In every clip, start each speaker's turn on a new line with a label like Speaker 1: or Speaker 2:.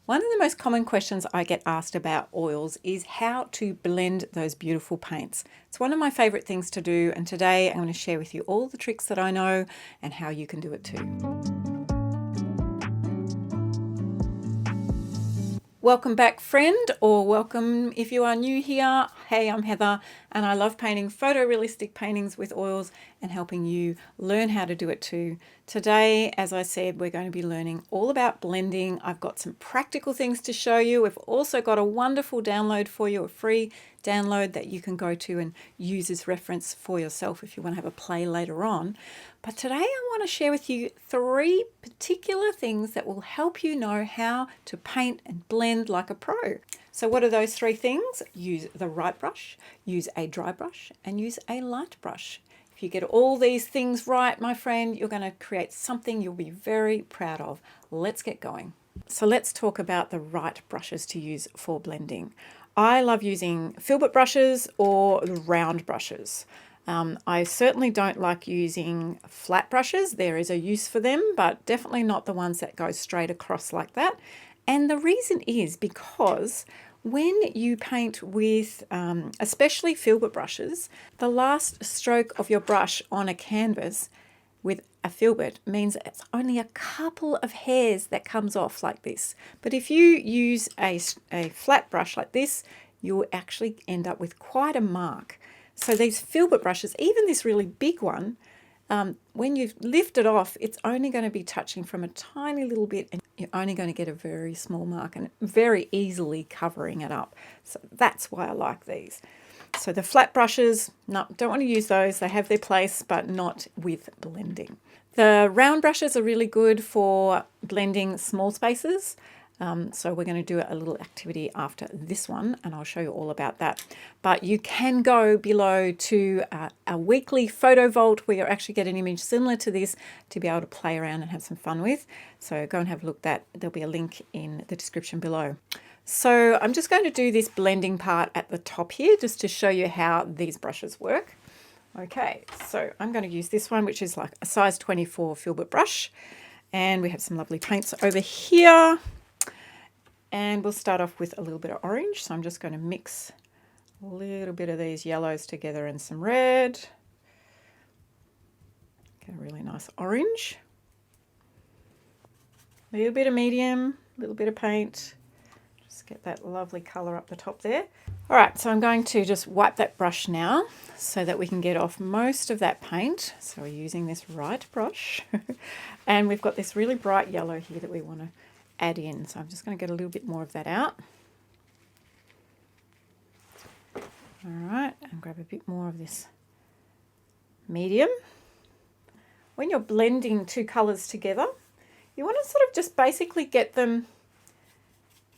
Speaker 1: One of the most common questions I get asked about oils is how to blend those beautiful paints. It's one of my favorite things to do, and today I'm going to share with you all the tricks that I know and how you can do it too. Welcome back, friend, or welcome if you are new here. Hey, I'm Heather, and I love painting photorealistic paintings with oils and helping you learn how to do it too. Today, as I said, we're going to be learning all about blending. I've got some practical things to show you. We've also got a wonderful download for you, a free download that you can go to and use as reference for yourself if you want to have a play later on. But today I want to share with you 3 particular things that will help you know how to paint and blend like a pro. So what are those 3 things? Use the right brush, use a dry brush, and use a light brush. If you get all these things right, my friend, you're going to create something you'll be very proud of. Let's get going. So let's talk about the right brushes to use for blending. I love using filbert brushes or round brushes. I certainly don't like using flat brushes. There is a use for them, but definitely not the ones that go straight across like that. And the reason is because when you paint with, especially filbert brushes, the last stroke of your brush on a canvas with a filbert means it's only a couple of hairs that comes off like this. But if you use a flat brush like this, you'll actually end up with quite a mark. So these filbert brushes, even this really big one, when you lift it off, it's only going to be touching from a tiny little bit, and you're only going to get a very small mark and very easily covering it up. So that's why I like these. So the flat brushes, no, don't want to use those. They have their place, but not with blending. The round brushes are really good for blending small spaces. So we're going to do a little activity after this one, and I'll show you all about that. But you can go below to a weekly photo vault where you'll actually get an image similar to this to be able to play around and have some fun with. So go and have a look at that. There'll be a link in the description below. So I'm just going to do this blending part at the top here just to show you how these brushes work. Okay, so I'm going to use this one, which is like a size 24 filbert brush. And we have some lovely paints over here. And we'll start off with a little bit of orange. So I'm just going to mix a little bit of these yellows together and some red. Get a really nice orange. A little bit of medium, a little bit of paint. Just get that lovely colour up the top there. All right, so I'm going to just wipe that brush now so that we can get off most of that paint. So we're using this right brush. And we've got this really bright yellow here that we want to add in. So I'm just going to get a little bit more of that out. All right, and grab a bit more of this medium. When you're blending 2 colours together, you want to sort of just basically get them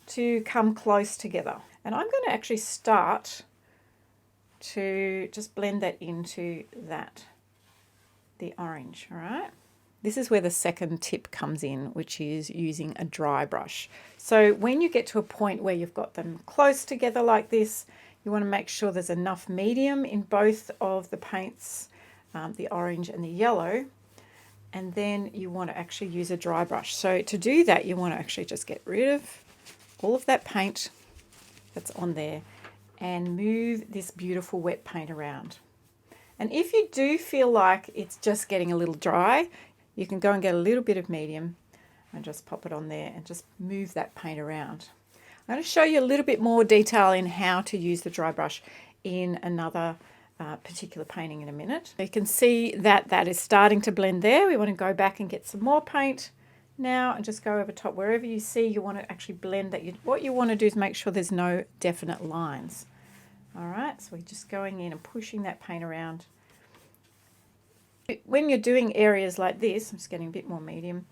Speaker 1: to come close together. And I'm going to actually start to just blend that into the orange, all right? This is where the second tip comes in, which is using a dry brush. So when you get to a point where you've got them close together like this, you want to make sure there's enough medium in both of the paints, the orange and the yellow, and then you want to actually use a dry brush. So to do that, you want to actually just get rid of all of that paint that's on there and move this beautiful wet paint around. And if you do feel like it's just getting a little dry, you can go and get a little bit of medium and just pop it on there and just move that paint around. I'm going to show you a little bit more detail in how to use the dry brush in another particular painting in a minute. You can see that that is starting to blend there. We want to go back and get some more paint now and just go over top. Wherever you see you want to actually blend that, what you want to do is make sure there's no definite lines. All right, so we're just going in and pushing that paint around. When you're doing areas like this, I'm just getting a bit more medium,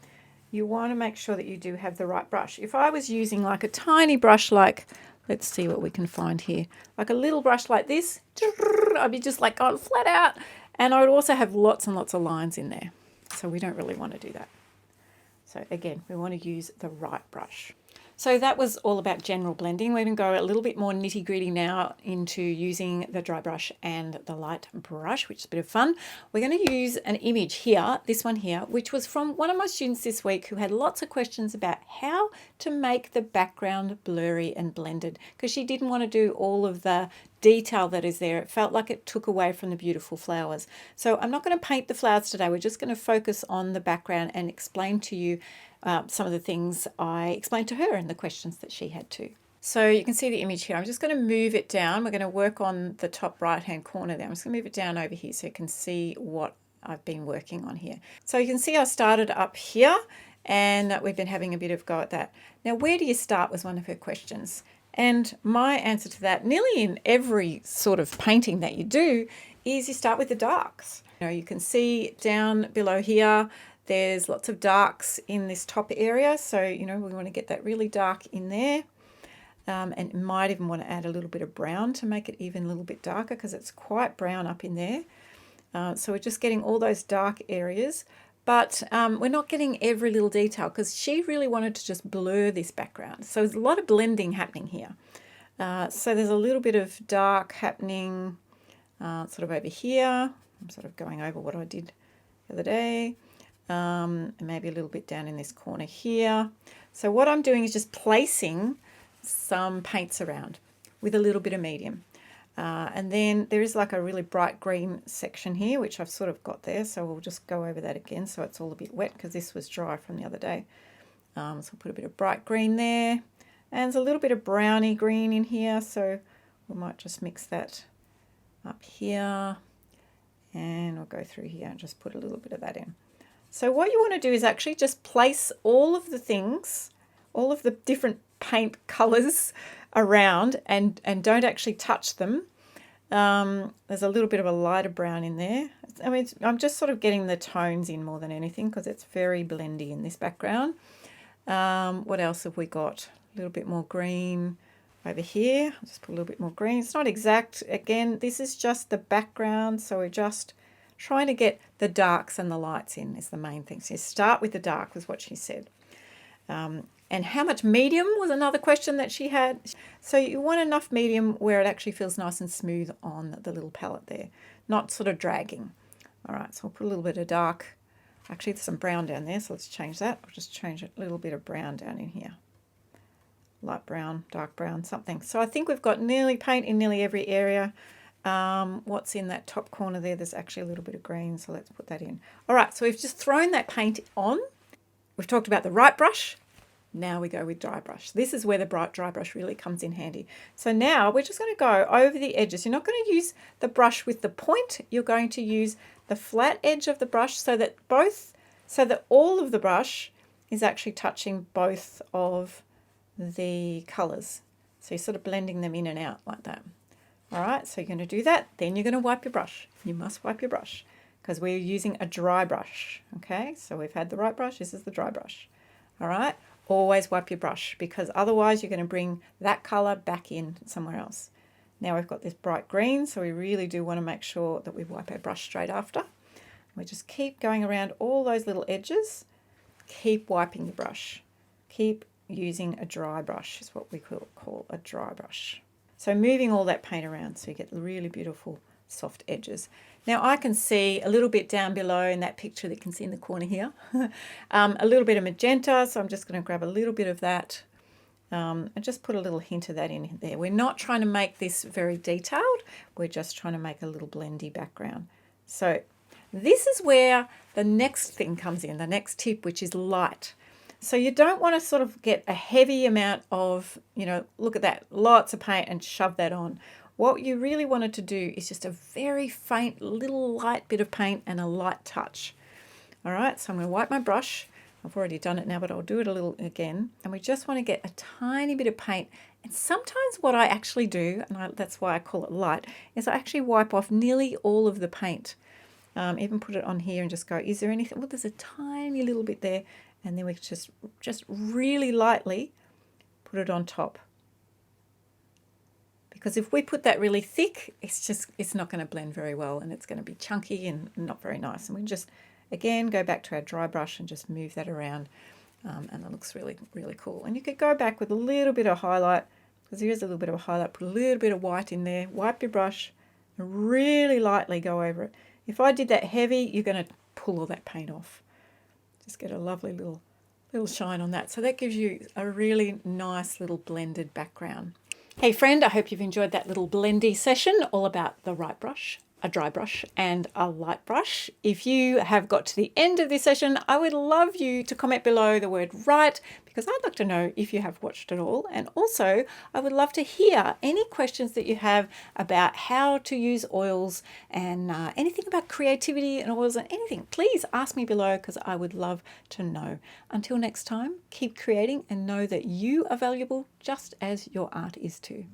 Speaker 1: you want to make sure that you do have the right brush. If I was using like a tiny brush like, let's see what we can find here, like a little brush like this, I'd be just like going flat out, and I would also have lots and lots of lines in there. So we don't really want to do that. So again, we want to use the right brush. So that was all about general blending. We're going to go a little bit more nitty gritty now into using the dry brush and the light brush, which is a bit of fun. We're going to use an image here, this one here, which was from one of my students this week who had lots of questions about how to make the background blurry and blended, because she didn't want to do all of the detail that is there. It felt like it took away from the beautiful flowers. So I'm not going to paint the flowers today. We're just going to focus on the background and explain to you some of the things I explained to her and the questions that she had too. So you can see the image here. I'm just going to move it down. We're going to work on the top right hand corner there. I'm just going to move it down over here so you can see what I've been working on here. So you can see I started up here and we've been having a bit of go at that. Now, where do you start was one of her questions. And my answer to that, nearly in every sort of painting that you do, is you start with the darks. You can see down below here, there's lots of darks in this top area. So, we want to get that really dark in there. And you might even want to add a little bit of brown to make it even a little bit darker because it's quite brown up in there. So we're just getting all those dark areas. But we're not getting every little detail because she really wanted to just blur this background. So there's a lot of blending happening here. So there's a little bit of dark happening sort of over here. I'm sort of going over what I did the other day. And maybe a little bit down in this corner here. So what I'm doing is just placing some paints around with a little bit of medium. And then there is like a really bright green section here, which I've sort of got there. So we'll just go over that again so it's all a bit wet because this was dry from the other day. So I'll put a bit of bright green there. And there's a little bit of browny green in here. So we might just mix that up here. And we'll go through here and just put a little bit of that in. So what you want to do is actually just place all of the things, all of the different paint colours around and don't actually touch them. There's a little bit of a lighter brown in there. I mean, I'm just sort of getting the tones in more than anything because it's very blendy in this background. What else have we got? A little bit more green over here. I'll just put a little bit more green. It's not exact. Again, this is just the background, so we're just trying to get the darks and the lights in is the main thing. So you start with the dark was what she said. And how much medium was another question that she had. So you want enough medium where it actually feels nice and smooth on the little palette there, not sort of dragging. All right, so I'll put a little bit of dark. Actually, there's some brown down there, so let's change that. I'll just change a little bit of brown down in here. Light brown, dark brown, something. So I think we've got nearly paint in nearly every area. What's in that top corner there? There's actually a little bit of green, so let's put that in. All right, so we've just thrown that paint on. We've talked about the right brush. Now we go with dry brush. This is where the bright dry brush really comes in handy. So now we're just going to go over the edges. You're not going to use the brush with the point. You're going to use the flat edge of the brush so that all of the brush is actually touching both of the colours. So you're sort of blending them in and out like that. All right, so you're going to do that. Then you're going to wipe your brush. You must wipe your brush because we're using a dry brush. Okay, so we've had the right brush. This is the dry brush. All right, always wipe your brush because otherwise you're going to bring that colour back in somewhere else. Now we've got this bright green, so we really do want to make sure that we wipe our brush straight after. We just keep going around all those little edges. Keep wiping your brush. Keep using a dry brush is what we call a dry brush. So moving all that paint around so you get really beautiful soft edges. Now I can see a little bit down below in that picture that you can see in the corner here, a little bit of magenta. So I'm just going to grab a little bit of that and just put a little hint of that in there. We're not trying to make this very detailed. We're just trying to make a little blendy background. So this is where the next thing comes in, the next tip, which is light. So you don't want to sort of get a heavy amount of, look at that, lots of paint and shove that on. What you really wanted to do is just a very faint little light bit of paint and a light touch. All right, so I'm going to wipe my brush. I've already done it now, but I'll do it a little again. And we just want to get a tiny bit of paint. And sometimes what I actually do, and that's why I call it light, is I actually wipe off nearly all of the paint. Even put it on here and just go, is there anything? Well, there's a tiny little bit there. And then we just really lightly put it on top. Because if we put that really thick, it's not going to blend very well and it's going to be chunky and not very nice. And we just, again, go back to our dry brush and just move that around. And it looks really, really cool. And you could go back with a little bit of highlight, because here's a little bit of a highlight, put a little bit of white in there, wipe your brush, and really lightly go over it. If I did that heavy, you're going to pull all that paint off. Just get a lovely little shine on that. So that gives you a really nice little blended background. Hey friend, I hope you've enjoyed that little blendy session all about the right brush, a dry brush and a light brush. If you have got to the end of this session, I would love you to comment below the word right, because I'd like to know if you have watched it all. And also I would love to hear any questions that you have about how to use oils and anything about creativity and oils and anything. Please ask me below, because I would love to know. Until next time, keep creating and know that you are valuable just as your art is too.